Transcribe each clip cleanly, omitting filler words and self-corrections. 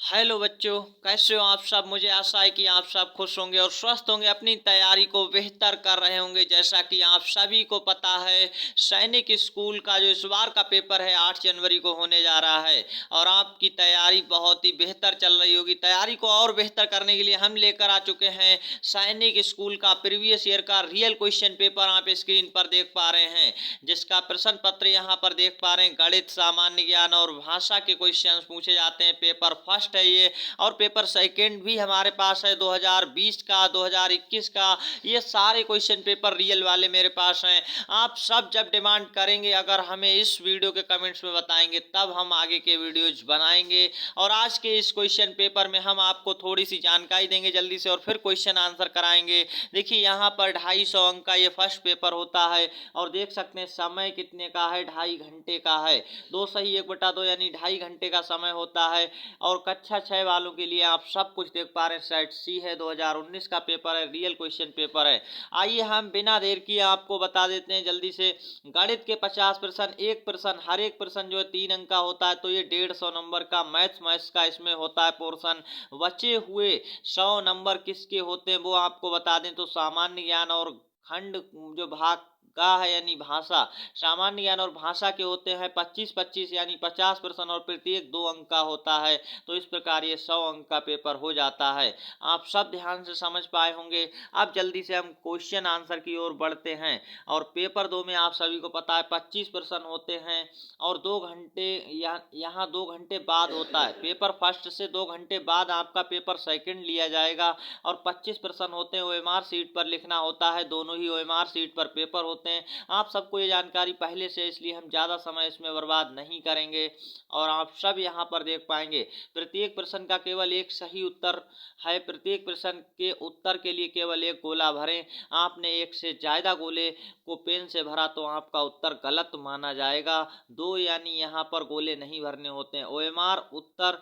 Hello बच्चों, कैसे हो आप सब। मुझे आशा है कि आप सब खुश होंगे और स्वस्थ होंगे, अपनी तैयारी को बेहतर कर रहे होंगे। जैसा कि आप सभी को पता है, सैनिक स्कूल का जो इस बार का पेपर है 8 जनवरी को होने जा रहा है और आपकी तैयारी बहुत ही बेहतर चल रही होगी। तैयारी को और बेहतर करने के लिए हम लेकर आ चुके हैं सैनिक स्कूल का प्रीवियस ईयर का रियल क्वेश्चन पेपर। आप स्क्रीन पर देख पा रहे हैं, जिसका प्रश्न पत्र यहाँ पर देख पा रहे हैं। गणित, सामान्य ज्ञान और भाषा के क्वेश्चन पूछे जाते हैं। पेपर फर्स्ट है ये, और पेपर सेकंड भी हमारे पास है 2020 का, 2021 का। ये सारे क्वेश्चन पेपर रियल वाले मेरे पास हैं। आप सब जब डिमांड करेंगे, अगर हमें इस वीडियो के कमेंट्स में बताएंगे, तब हम आगे के वीडियोज बनाएंगे। और आज के इस क्वेश्चन पेपर में हम आपको थोड़ी सी जानकारी देंगे जल्दी से, और फिर क्वेश्चन आंसर कराएंगे। देखिए यहाँ पर 250 अंक का ये फर्स्ट पेपर होता है, और देख सकते हैं समय कितने का है, 2.5 घंटे का है। 2 सही 1/2 यानी 2.5 घंटे का समय होता है। और कक्षा 6 वालों के लिए आप सब कुछ देख पा रहे हैं। सेट सी है, 2019 का पेपर है, रियल क्वेश्चन पेपर है। आइए हम बिना देर किए आपको बता देते हैं जल्दी से। गणित के 50 प्रश्न, एक प्रश्न, हर एक प्रश्न जो है 3 अंक का होता है, तो ये 150 नंबर का मैथ्स का इसमें होता है पोर्शन। बचे हुए 100 नंबर किसके होते हैं वो आपको बता दें, तो सामान्य ज्ञान और खंड जो भाग का है यानी भाषा, सामान्य ज्ञान और भाषा के होते हैं 25-25 यानी 50 प्रश्न, और प्रत्येक 2 अंक का होता है। तो इस प्रकार ये 100 अंक का पेपर हो जाता है। आप सब ध्यान से समझ पाए होंगे। अब जल्दी से हम क्वेश्चन आंसर की ओर बढ़ते हैं। और पेपर 2 में आप सभी को पता है 25 प्रश्न होते हैं, और 2 घंटे यहाँ 2 घंटे बाद होता है। पेपर फर्स्ट से 2 घंटे बाद आपका पेपर सेकंड लिया जाएगा, और 25 प्रश्न होते हैं, ओएमआर सीट पर लिखना होता है। दोनों ही ओएमआर सीट पर पेपर होते हैं। आप सबको ये जानकारी पहले से, इसलिए हम ज़्यादा समय इसमें बर्बाद नहीं करेंगे। और आप सब यहाँ पर देख पाएंगे प्रत्येक प्रश्न का केवल एक सही उत्तर है। प्रत्येक प्रश्न के उत्तर के लिए केवल एक गोला भरें। आपने एक से ज़्यादा गोले को पेन से भरा तो आपका उत्तर गलत माना जाएगा। 2 यानी यहाँ पर गोले नहीं भरने होते हैं। ओएमआर उत्तर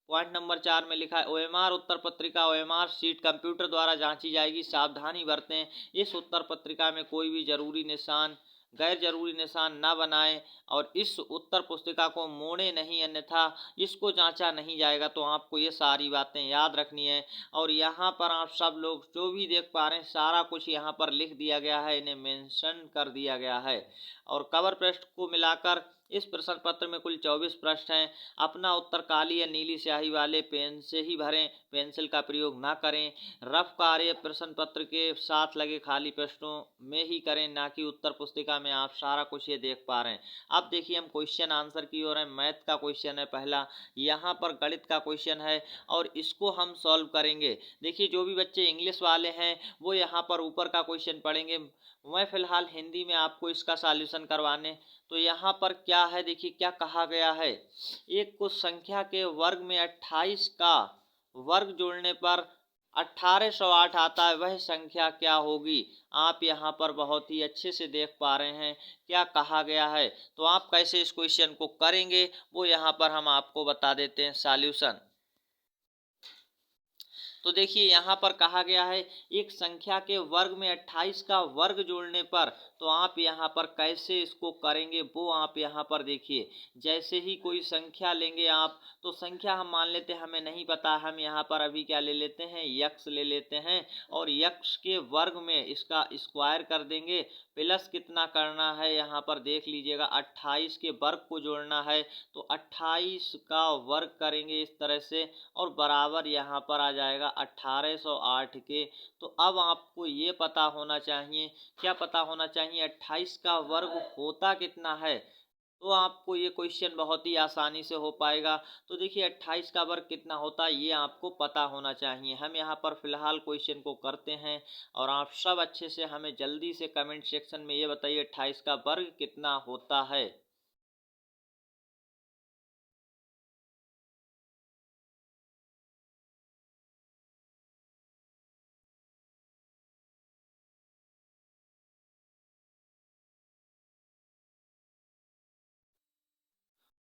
पॉइंट नंबर 4 में लिखा है, ओएमआर उत्तर पत्रिका ओएमआर सीट कंप्यूटर द्वारा जांची जाएगी। सावधानी बरतें, इस उत्तर पत्रिका में कोई भी जरूरी निशान, गैर जरूरी निशान न बनाएं, और इस उत्तर पुस्तिका को मोड़े नहीं, अन्यथा इसको जांचा नहीं जाएगा। तो आपको ये सारी बातें याद रखनी है। और यहाँ पर आप सब लोग जो भी देख पा रहे हैं, सारा कुछ यहाँ पर लिख दिया गया है, इन्हें मेंशन कर दिया गया है। और कवर पृष्ठ को मिलाकर इस प्रश्न पत्र में कुल 24 प्रश्न हैं। अपना उत्तर काली या नीली स्याही वाले पेन से ही भरें, पेंसिल का प्रयोग ना करें। रफ कार्य प्रश्न पत्र के साथ लगे खाली प्रश्नों में ही करें, ना कि उत्तर पुस्तिका में। आप सारा कुछ ये देख पा रहे हैं। अब देखिए हम क्वेश्चन आंसर की ओर हैं। मैथ का क्वेश्चन है पहला, यहाँ पर गणित का क्वेश्चन है, और इसको हम सॉल्व करेंगे। देखिए जो भी बच्चे इंग्लिश वाले हैं वो यहाँ पर ऊपर का क्वेश्चन पढ़ेंगे। मैं फिलहाल हिंदी में आपको इसका सॉल्यूशन करवाने। तो यहाँ पर क्या है, देखिए क्या कहा गया है। एक कुछ संख्या के वर्ग में 28 का वर्ग जोड़ने पर 1808 आता है, वह संख्या क्या होगी। आप यहाँ पर बहुत ही अच्छे से देख पा रहे हैं क्या कहा गया है। तो आप कैसे इस क्वेश्चन को करेंगे वो यहाँ पर हम आपको बता देते हैं सॉल्यूशन। तो देखिए यहाँ पर कहा गया है, एक संख्या के वर्ग में 28 का वर्ग जोड़ने पर, तो आप यहाँ पर कैसे इसको करेंगे वो आप यहाँ पर देखिए। जैसे ही कोई संख्या लेंगे आप, तो संख्या हम मान लेते हैं, हमें नहीं पता, हम यहाँ पर अभी क्या ले लेते हैं, यक्स ले लेते हैं। और यक्स के वर्ग में इसका स्क्वायर कर देंगे। प्लस कितना करना है यहाँ पर देख लीजिएगा, 28 के वर्ग को जोड़ना है, तो 28 का वर्ग करेंगे इस तरह से, और बराबर यहाँ पर आ जाएगा 1808 के। तो अब आपको ये पता होना चाहिए, क्या पता होना चाहिए, 28 का वर्ग होता कितना है। तो आपको ये क्वेश्चन बहुत ही आसानी से हो पाएगा। तो देखिए 28 का वर्ग कितना होता है ये आपको पता होना चाहिए। हम यहाँ पर फिलहाल क्वेश्चन को करते हैं, और आप सब अच्छे से हमें जल्दी से कमेंट सेक्शन में ये बताइए 28 का वर्ग कितना होता है।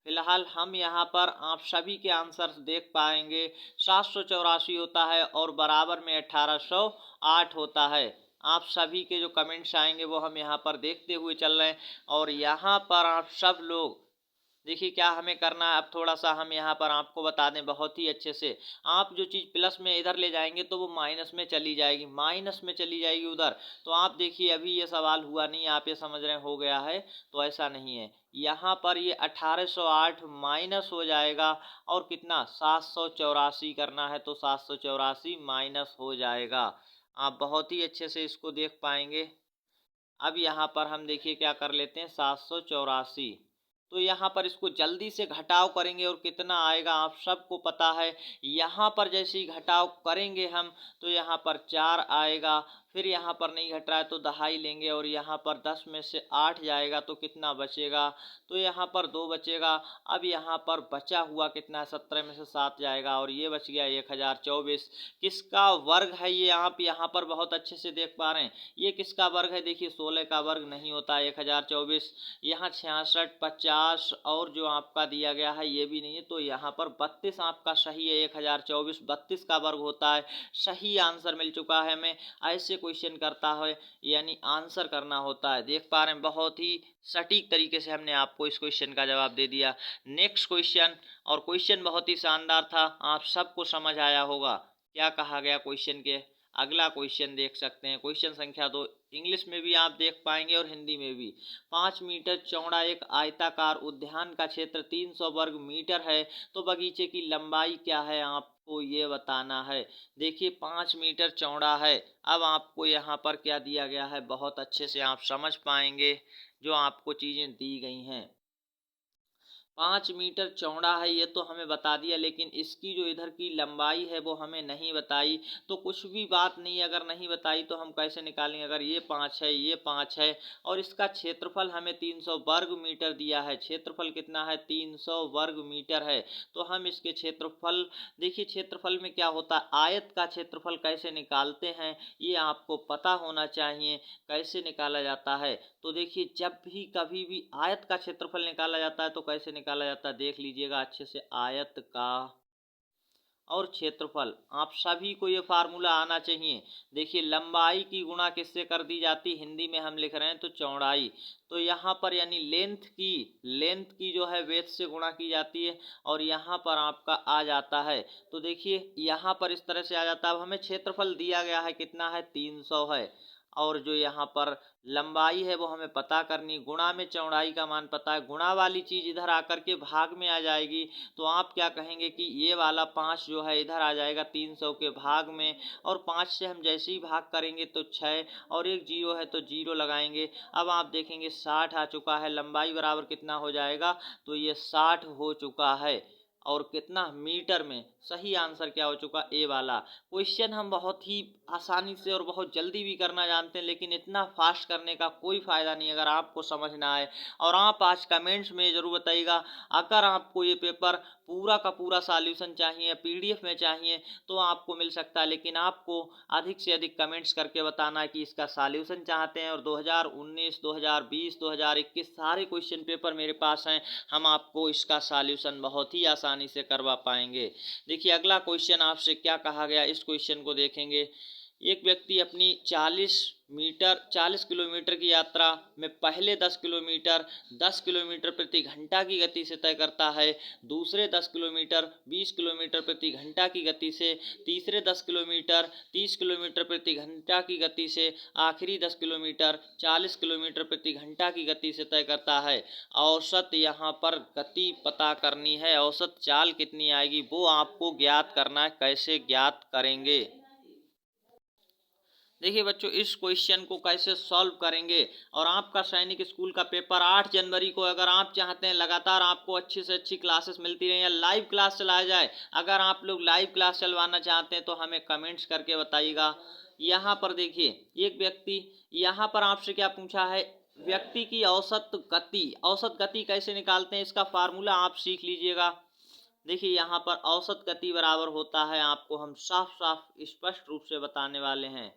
फिलहाल हम यहाँ पर आप सभी के आंसर देख पाएंगे। 784 होता है, और बराबर में 1808 होता है। आप सभी के जो कमेंट्स आएंगे वो हम यहाँ पर देखते हुए चल रहे हैं। और यहाँ पर आप सब लोग देखिए क्या हमें करना है, अब थोड़ा सा हम यहाँ पर आपको बता दें बहुत ही अच्छे से। आप जो चीज़ प्लस में इधर ले जाएंगे तो वो माइनस में चली जाएगी, माइनस में चली जाएगी उधर। तो आप देखिए अभी ये सवाल हुआ नहीं, आप ये समझ रहे हैं हो गया है, तो ऐसा नहीं है। यहाँ पर ये 1808 माइनस हो जाएगा, और कितना 784 करना है, तो 784 माइनस हो जाएगा। आप बहुत ही अच्छे से इसको देख पाएंगे। अब यहाँ पर हम देखिए क्या कर लेते हैं, 784। तो यहाँ पर इसको जल्दी से घटाव करेंगे और कितना आएगा आप सबको पता है। यहाँ पर जैसे ही घटाव करेंगे हम, तो यहाँ पर 4 आएगा। फिर यहाँ पर नहीं घट रहा है तो दहाई लेंगे, और यहाँ पर 10 में से 8 जाएगा तो कितना बचेगा, तो यहाँ पर 2 बचेगा। अब यहाँ पर बचा हुआ कितना है, 17 में से 7 जाएगा, और ये बच गया 1024। किसका वर्ग है ये, आप यहाँ पर बहुत अच्छे से देख पा रहे हैं। ये किसका वर्ग है, देखिए 16 का वर्ग नहीं होता 1024। यहाँ 66, 50 और जो आपका दिया गया है ये भी नहीं है, तो यहाँ पर 32 आपका सही है। 1024 32 का वर्ग होता है। सही आंसर मिल चुका है हमें। ऐसे क्वेश्चन करता है, यानी आंसर करना होता है। देख पा रहे हैं बहुत ही सटीक तरीके से हमने आपको इस क्वेश्चन का जवाब दे दिया। नेक्स्ट क्वेश्चन, और क्वेश्चन बहुत ही शानदार था, आप सबको समझ आया होगा क्या कहा गया क्वेश्चन के। अगला क्वेश्चन देख सकते हैं, क्वेश्चन संख्या 2। इंग्लिश में भी आप देख पाएंगे और हिंदी में भी। 5 मीटर चौड़ा एक आयताकार उद्यान का क्षेत्र 300 वर्ग मीटर है, तो बगीचे की लंबाई क्या है, आपको ये बताना है। देखिए 5 मीटर चौड़ा है। अब आपको यहाँ पर क्या दिया गया है, बहुत अच्छे से आप समझ पाएंगे जो आपको चीज़ें दी गई हैं। 5 मीटर चौड़ा है ये तो हमें बता दिया, लेकिन इसकी जो इधर की लंबाई है वो हमें नहीं बताई। तो कुछ भी बात नहीं, अगर नहीं बताई तो हम कैसे निकालेंगे। अगर ये 5 है, ये 5 है, और इसका क्षेत्रफल हमें 300 वर्ग मीटर दिया है। क्षेत्रफल कितना है, 300 वर्ग मीटर है। तो हम इसके क्षेत्रफल, देखिए क्षेत्रफल में क्या होता है, आयत का क्षेत्रफल कैसे निकालते हैं ये आपको पता होना चाहिए, कैसे निकाला जाता है। तो देखिए जब भी कभी भी आयत का क्षेत्रफल निकाला जाता है तो कैसे निकाला जाता है, देख लीजिएगा अच्छे से। आयत का और क्षेत्रफल, आप सभी को ये फार्मूला आना चाहिए। देखिए लंबाई की गुणा किससे कर दी जाती, हिंदी में हम लिख रहे हैं तो चौड़ाई। तो यहाँ पर यानी लेंथ की जो है वेथ से गुणा की जाती है, और यहाँ पर आपका आ जाता है। तो देखिए यहाँ पर इस तरह से आ जाता है। अब हमें क्षेत्रफल दिया गया है कितना है, 300 है, और जो यहाँ पर लंबाई है वो हमें पता करनी। गुणा में चौड़ाई का मान पता है, गुणा वाली चीज़ इधर आकर के भाग में आ जाएगी। तो आप क्या कहेंगे कि ये वाला 5 जो है इधर आ जाएगा 300 के भाग में, और 5 से हम जैसे ही भाग करेंगे तो 6, और एक जीरो है तो जीरो लगाएंगे। अब आप देखेंगे 60 आ चुका है। लंबाई बराबर कितना हो जाएगा, तो ये 60 हो चुका है। और कितना, मीटर में। सही आंसर क्या हो चुका, ए वाला। क्वेश्चन हम बहुत ही आसानी से और बहुत जल्दी भी करना जानते हैं, लेकिन इतना फास्ट करने का कोई फ़ायदा नहीं अगर आपको समझ ना आए। और आप आज कमेंट्स में ज़रूर बताइएगा, अगर आपको ये पेपर पूरा का पूरा सॉल्यूशन चाहिए, पीडीएफ में चाहिए, तो आपको मिल सकता है। लेकिन आपको अधिक से अधिक कमेंट्स करके बताना है कि इसका सॉल्यूशन चाहते हैं। और 2019, 2020, 2021 सारे क्वेश्चन पेपर मेरे पास हैं, हम आपको इसका सॉल्यूशन बहुत ही आसानी से करवा पाएंगे। देखिए अगला क्वेश्चन आपसे क्या कहा गया, इस क्वेश्चन को देखेंगे। एक व्यक्ति अपनी 40 किलोमीटर की यात्रा में पहले 10 किलोमीटर 10 किलोमीटर प्रति घंटा की गति से तय करता है, दूसरे 10 किलोमीटर 20 किलोमीटर प्रति घंटा की गति से, तीसरे 10 किलोमीटर 30 किलोमीटर प्रति घंटा की गति से, आखिरी 10 किलोमीटर 40 किलोमीटर प्रति घंटा की गति से तय करता है। औसत यहाँ पर गति पता करनी है, औसत चाल कितनी आएगी वो आपको ज्ञात करना है। कैसे ज्ञात करेंगे, देखिए बच्चों इस क्वेश्चन को कैसे सॉल्व करेंगे। और आपका सैनिक स्कूल का पेपर 8 जनवरी को, अगर आप चाहते हैं लगातार आपको अच्छी से अच्छी क्लासेस मिलती रहें, या लाइव क्लास चलाया जाए, अगर आप लोग लाइव क्लास चलवाना चाहते हैं तो हमें कमेंट्स करके बताइएगा। यहाँ पर देखिए एक व्यक्ति, यहाँ पर आपसे क्या पूछा है, व्यक्ति की औसत गति कैसे निकालते हैं, इसका फार्मूला आप सीख लीजिएगा। देखिए यहाँ पर औसत गति बराबर होता है, आपको हम साफ साफ स्पष्ट रूप से बताने वाले हैं।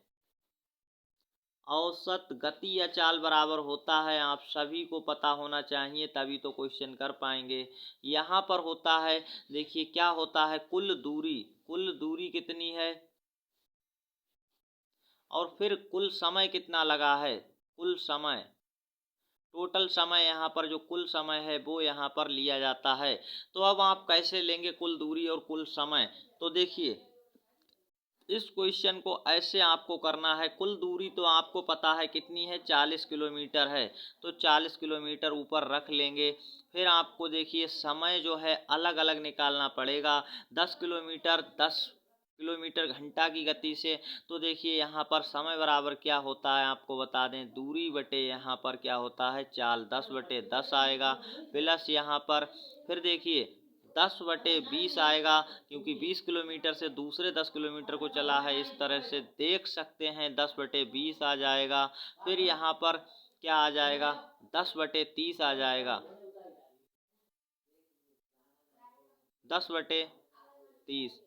औसत गति या चाल बराबर होता है, आप सभी को पता होना चाहिए, तभी तो क्वेश्चन कर पाएंगे। यहाँ पर होता है, देखिए क्या होता है, कुल दूरी कितनी है, और फिर कुल समय कितना लगा है, कुल समय। टोटल समय यहाँ पर जो कुल समय है वो यहाँ पर लिया जाता है। तो अब आप कैसे लेंगे कुल दूरी और कुल समय? तो देखिए, इस क्वेश्चन को ऐसे आपको करना है। कुल दूरी तो आपको पता है कितनी है, 40 किलोमीटर है। तो 40 किलोमीटर ऊपर रख लेंगे। फिर आपको देखिए समय जो है अलग अलग निकालना पड़ेगा। 10 किलोमीटर 10 किलोमीटर घंटा की गति से। तो देखिए यहाँ पर समय बराबर क्या होता है आपको बता दें, दूरी बटे यहाँ पर क्या होता है, चाल, 10/10 आएगा। प्लस यहाँ पर फिर देखिए 10/20 आएगा, क्योंकि 20 किलोमीटर से दूसरे 10 किलोमीटर को चला है। इस तरह से देख सकते हैं 10/20 आ जाएगा। फिर यहाँ पर क्या आ जाएगा, 10/30 आ जाएगा, 10/30।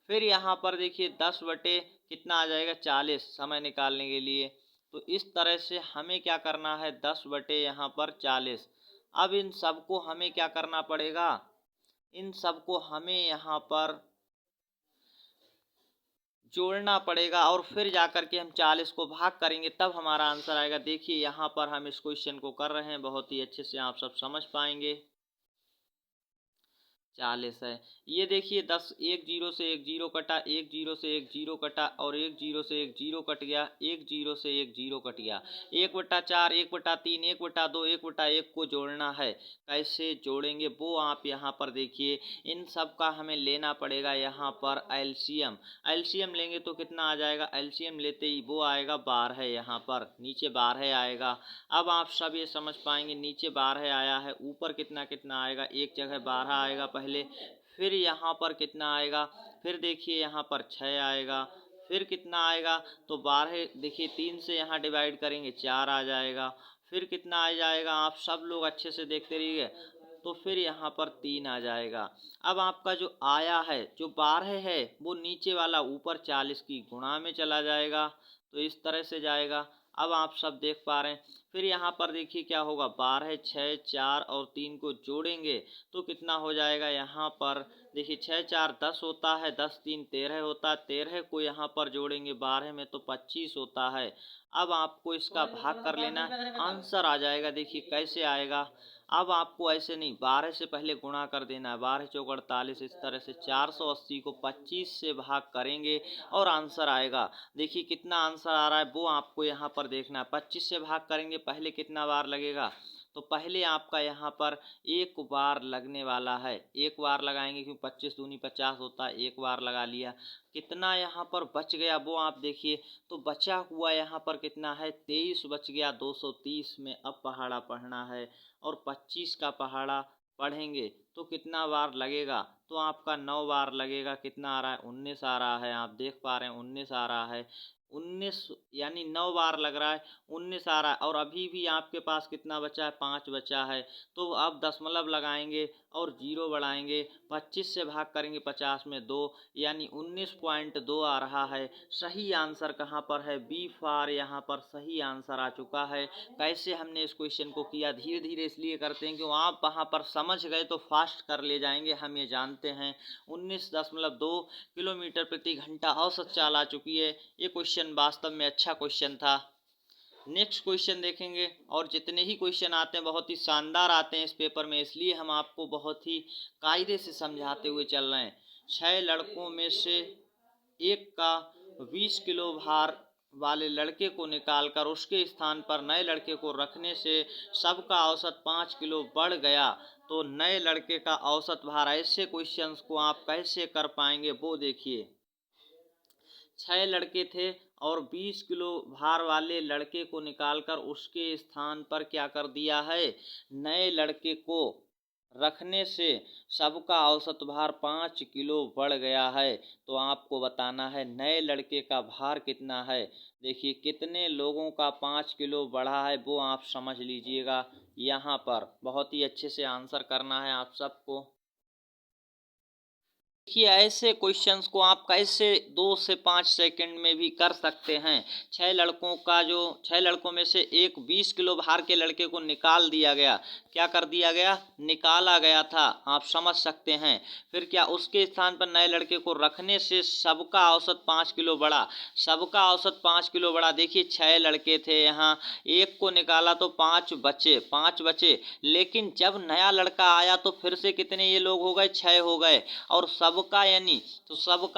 फिर यहाँ पर देखिए 10 बटे कितना आ जाएगा, 40 समय निकालने के लिए। तो इस तरह से हमें क्या करना है, 10 बटे यहाँ पर 40। अब इन सबको हमें क्या करना पड़ेगा, इन सबको हमें यहाँ पर जोड़ना पड़ेगा और फिर जाकर के हम 40 को भाग करेंगे, तब हमारा आंसर आएगा। देखिए यहाँ पर हम इस क्वेश्चन को कर रहे हैं, बहुत ही अच्छे से आप सब समझ पाएंगे। 40 है। ये देखिए 10, एक जीरो से एक जीरो कटा, एक जीरो से एक जीरो कटा और एक जीरो से एक जीरो कट गया, एक जीरो से एक जीरो कट गया। 1/4, 1/3, 1/2, 1/1 को जोड़ना है। कैसे जोड़ेंगे वो आप यहाँ पर देखिए। इन सब का हमें लेना पड़ेगा यहाँ पर एलसीएम। एलसीएम लेंगे तो कितना आ जाएगा, एलसीएम लेते ही वो आएगा 12 यहाँ पर, नीचे 12 आएगा। अब आप सब ये समझ पाएंगे, नीचे 12 आया है, ऊपर कितना कितना आएगा, एक जगह 12 आएगा पहले, फिर यहाँ पर कितना आएगा, फिर देखिए यहाँ पर 6 आएगा, फिर कितना आएगा, तो 12 देखिए 3 से यहाँ डिवाइड करेंगे 4 आ जाएगा। फिर कितना आ जाएगा, आप सब लोग अच्छे से देखते रहिए, तो फिर यहाँ पर 3 आ जाएगा। अब आपका जो आया है, जो 12 है, वो नीचे वाला ऊपर 40 की गुणा में चला जाएगा। तो इस तरह से जाएगा। अब आप सब देख पा रहे हैं। फिर यहाँ पर देखिए क्या होगा, 12, 6, 4 और 3 को जोड़ेंगे तो कितना हो जाएगा, यहाँ पर देखिए 6, 4, 10 होता है, 10, 3, 13 होता है, 13 को यहाँ पर जोड़ेंगे 12 में तो 25 होता है। अब आपको इसका भाग कर लेना है, आंसर आ जाएगा। देखिए कैसे आएगा, अब आपको ऐसे नहीं, 12 से पहले गुणा कर देना है, 12 चौक 48। इस तरह से 480 को 25 से भाग करेंगे और आंसर आएगा। देखिए कितना आंसर आ रहा है वो आपको यहाँ पर देखना है। 25 से भाग करेंगे, पहले कितना बार लगेगा, तो पहले आपका यहाँ पर एक बार लगने वाला है, एक बार लगाएंगे क्योंकि 25 दूनी 50 होता है, एक बार लगा लिया। कितना यहाँ पर बच गया वो आप देखिए, तो बचा हुआ यहाँ पर कितना है, 23 बच गया 230 में। अब पहाड़ा पढ़ना है और 25 का पहाड़ा पढ़ेंगे तो कितना बार लगेगा, तो आपका 9 बार लगेगा। कितना आ रहा है, 19 आ रहा है, आप देख पा रहे हैं 19 आ रहा है। 19 यानी 9 बार लग रहा है, 19 आ रहा है। और अभी भी आपके पास कितना बचा है, 5 बचा है। तो अब दशमलव लगाएंगे और जीरो बढ़ाएंगे, 25 से भाग करेंगे 50 में 2, यानी 19.2 आ रहा है। सही आंसर कहाँ पर है, बी फार यहाँ पर सही आंसर आ चुका है। कैसे हमने इस क्वेश्चन को किया, धीरे धीरे इसलिए करते हैं कि आप वहाँ पर समझ गए तो फास्ट कर ले जाएंगे, हम ये जानते हैं। 19.2 किलोमीटर प्रति घंटा औसत चाल आ चुकी है। ये क्वेश्चन वास्तव में अच्छा क्वेश्चन था। नेक्स्ट क्वेश्चन देखेंगे, और जितने ही क्वेश्चन आते हैं बहुत ही शानदार आते हैं इस पेपर में, इसलिए हम आपको बहुत ही कायदे से समझाते हुए चल रहे हैं। 6 लड़कों में से एक का 20 किलो भार वाले लड़के को निकालकर उसके स्थान पर नए लड़के को रखने से सबका औसत 5 किलो बढ़ गया, तो नए लड़के का औसत भार। ऐसे क्वेश्चंस को आप कैसे कर पाएंगे वो देखिए। 6 लड़के थे और 20 किलो भार वाले लड़के को निकालकर उसके स्थान पर क्या कर दिया है, नए लड़के को रखने से सबका औसत भार 5 किलो बढ़ गया है। तो आपको बताना है नए लड़के का भार कितना है। देखिए कितने लोगों का 5 किलो बढ़ा है वो आप समझ लीजिएगा। यहाँ पर बहुत ही अच्छे से आंसर करना है आप सबको। देखिए ऐसे क्वेश्चंस को आप कैसे 2 से 5 सेकंड में भी कर सकते हैं। 6 लड़कों में से एक 20 किलो भार के लड़के को निकाल दिया गया। क्या कर दिया गया? निकाला गया था। आप समझ सकते हैं। फिर क्या उसके स्थान पर नए लड़के को रखने से सबका औसत 5 किलो बढ़ा। सबका औसत 5 किलो बढ़ा। देखिए 6 लड़के थे यहाँ, एक को निकाला तो 5 बचे। लेकिन जब नया लड़का आया तो फिर से कितने ये लोग हो गए? 6 हो गए। और सबका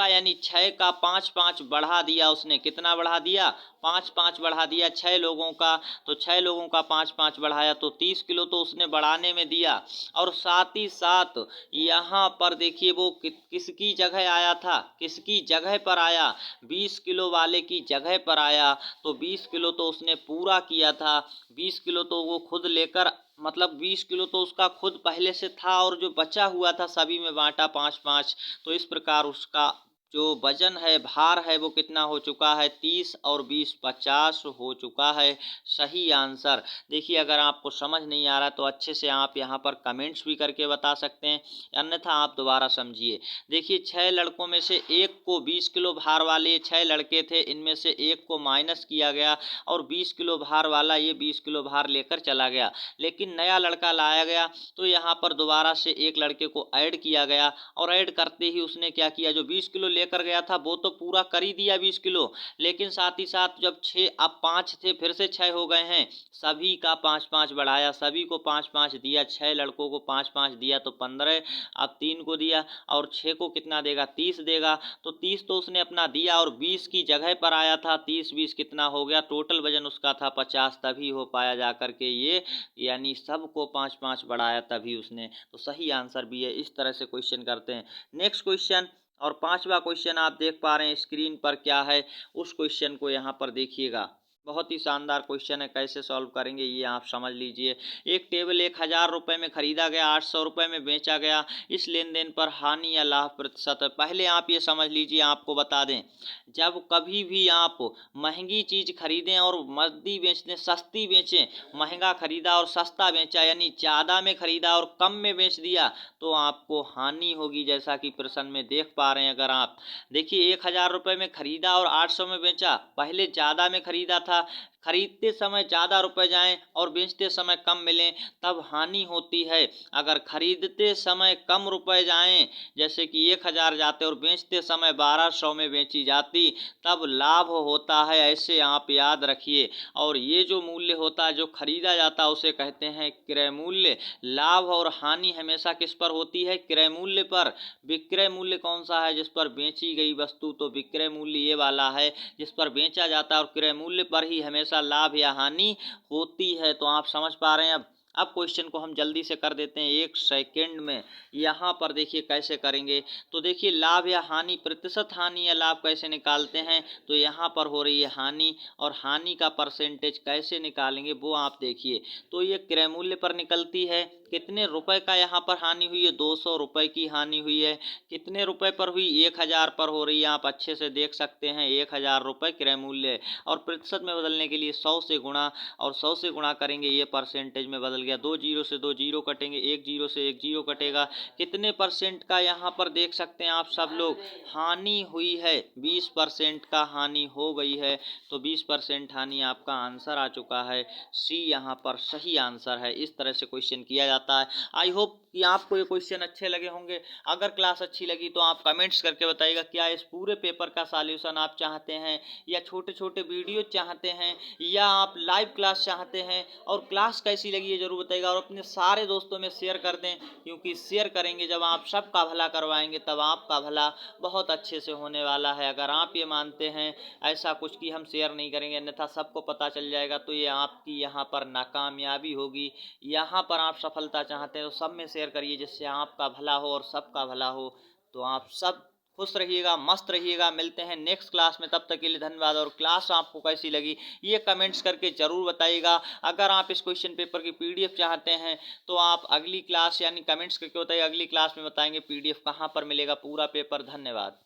यानी 6 का 5 5 बढ़ा दिया उसने। कितना बढ़ा दिया? 5 5 बढ़ा दिया 6 लोगों का। तो 6 लोगों का 5 5 बढ़ाया तो 30 किलो तो उसने बढ़ाने में दिया। और साथ ही साथ यहाँ पर देखिए वो किसकी जगह आया था, किसकी जगह पर आया? 20 किलो वाले की जगह पर आया। तो 20 किलो तो उसने पूरा किया था। 20 किलो तो वो खुद लेकर, मतलब 20 किलो तो उसका खुद पहले से था और जो बचा हुआ था सभी में बांटा 5 5। तो इस प्रकार उसका जो वजन है, भार है, वो कितना हो चुका है? 30 और 20 50 हो चुका है। सही आंसर। देखिए अगर आपको समझ नहीं आ रहा तो अच्छे से आप यहाँ पर कमेंट्स भी करके बता सकते हैं, अन्यथा आप दोबारा समझिए। देखिए 6 लड़कों में से एक को 20 किलो भार वाले 6 लड़के थे, इनमें से एक को माइनस किया गया और 20 किलो भार वाला ये 20 किलो भार लेकर चला गया। लेकिन नया लड़का लाया गया तो यहाँ पर दोबारा से एक लड़के को ऐड किया गया और ऐड करते ही उसने क्या किया? जो 20 किलो लेकर गया था वो तो पूरा कर ही दिया 20 किलो, लेकिन साथ ही साथ जब 6 अब 5 थे फिर से 6 हो गए हैं। सभी का 5 5 बढ़ाया, सभी को 5 5 दिया। 6 लड़कों को 5 5 दिया तो 15। अब 3 को दिया और 6 को कितना देगा? 30 देगा। तो 30 तो उसने अपना दिया और 20 की जगह पर आया था। 30 20 कितना हो गया? टोटल वजन उसका था 50, तभी हो पाया जा करके ये, यानी सबको 5 5 बढ़ाया तभी उसने। तो सही आंसर भी है। इस तरह से क्वेश्चन करते हैं। नेक्स्ट क्वेश्चन और 5वां क्वेश्चन आप देख पा रहे हैं स्क्रीन पर क्या है, उस क्वेश्चन को यहाँ पर देखिएगा। बहुत ही शानदार क्वेश्चन है, कैसे सॉल्व करेंगे ये आप समझ लीजिए। एक टेबल 1000 रुपये में खरीदा गया, 800 रुपये में बेचा गया। इस लेन देन पर हानि या लाभ प्रतिशत है। पहले आप ये समझ लीजिए, आपको बता दें, जब कभी भी आप महंगी चीज़ खरीदें और मद्दी बेच दें, सस्ती बेचें, महंगा खरीदा और सस्ता बेचा, यानी ज़्यादा में खरीदा और कम में बेच दिया, तो आपको हानि होगी। जैसा कि प्रश्न में देख पा रहे हैं, अगर आप देखिए 1000 रुपये में खरीदा और 800 में बेचा, पहले ज़्यादा में खरीदा था, खरीदते समय ज़्यादा रुपए जाएं और बेचते समय कम मिलें तब हानि होती है। अगर खरीदते समय कम रुपए जाएं, जैसे कि 1000 जाते और बेचते समय 1200 में बेची जाती, तब लाभ होता है। ऐसे आप याद रखिए। और ये जो मूल्य होता है, जो खरीदा जाता है, उसे कहते हैं क्रय मूल्य। लाभ और हानि हमेशा किस पर होती है? क्रय मूल्य पर। विक्रय मूल्य कौन सा है? जिस पर बेची गई वस्तु, तो विक्रय मूल्य ये वाला है जिस पर बेचा जाता है, और क्रय मूल्य पर ही हमेशा लाभ या हानि होती है। तो आप समझ पा रहे हैं। अब क्वेश्चन को हम जल्दी से कर देते हैं 1 सेकेंड में। यहाँ पर देखिए कैसे करेंगे। तो देखिए लाभ या हानि, प्रतिशत हानि या लाभ कैसे निकालते हैं। तो यहाँ पर हो रही है हानि, और हानि का परसेंटेज कैसे निकालेंगे वो आप देखिए। तो ये क्रय मूल्य पर निकलती है। कितने रुपए का यहाँ पर हानि हुई है? 200 रुपए की हानि हुई है। कितने रुपए पर हुई? 1000 पर हो रही है। आप अच्छे से देख सकते हैं, 1000 रुपये क्रय मूल्य है। और प्रतिशत में बदलने के लिए 100 से गुणा, और 100 से गुणा करेंगे, ये परसेंटेज में बदल गया। 2 जीरो से 2 जीरो कटेंगे, 1 जीरो से 1 जीरो कटेगा। कितने परसेंट का यहाँ पर देख सकते हैं आप सब लोग? हानि हुई है। 20% का हानि हो गई है। तो 20% हानि आपका आंसर आ चुका है। सी यहाँ पर सही आंसर है। इस तरह से क्वेश्चन किया जाता है। आई होप कि आपको ये क्वेश्चन अच्छे लगे होंगे। अगर क्लास अच्छी लगी तो आप कमेंट्स करके बताइएगा, क्या इस पूरे पेपर का सॉल्यूशन आप चाहते हैं, या छोटे छोटे वीडियो चाहते हैं, या आप लाइव क्लास चाहते हैं। और क्लास कैसी लगी ये जरूर बताइएगा, और अपने सारे दोस्तों में शेयर कर दें, क्योंकि शेयर करेंगे जब आप सबका भला करवाएंगे तब आपका भला बहुत अच्छे से होने वाला है। अगर आप ये मानते हैं ऐसा कुछ कि हम शेयर नहीं करेंगे, अन्यथा सबको पता चल जाएगा, तो ये आपकी यहाँ पर नाकामयाबी होगी। यहाँ पर आप सफलता चाहते हैं तो सब में शेयर करिए, जिससे आपका भला हो और सबका भला हो। तो आप सब खुश रहिएगा, मस्त रहिएगा। मिलते हैं नेक्स्ट क्लास में, तब तक के लिए धन्यवाद। और क्लास आपको कैसी लगी ये कमेंट्स करके ज़रूर बताइएगा। अगर आप इस क्वेश्चन पेपर की पीडीएफ चाहते हैं तो आप अगली क्लास, यानी कमेंट्स करके बताइए, अगली क्लास में बताएंगे पीडीएफ कहाँ पर मिलेगा पूरा पेपर। धन्यवाद।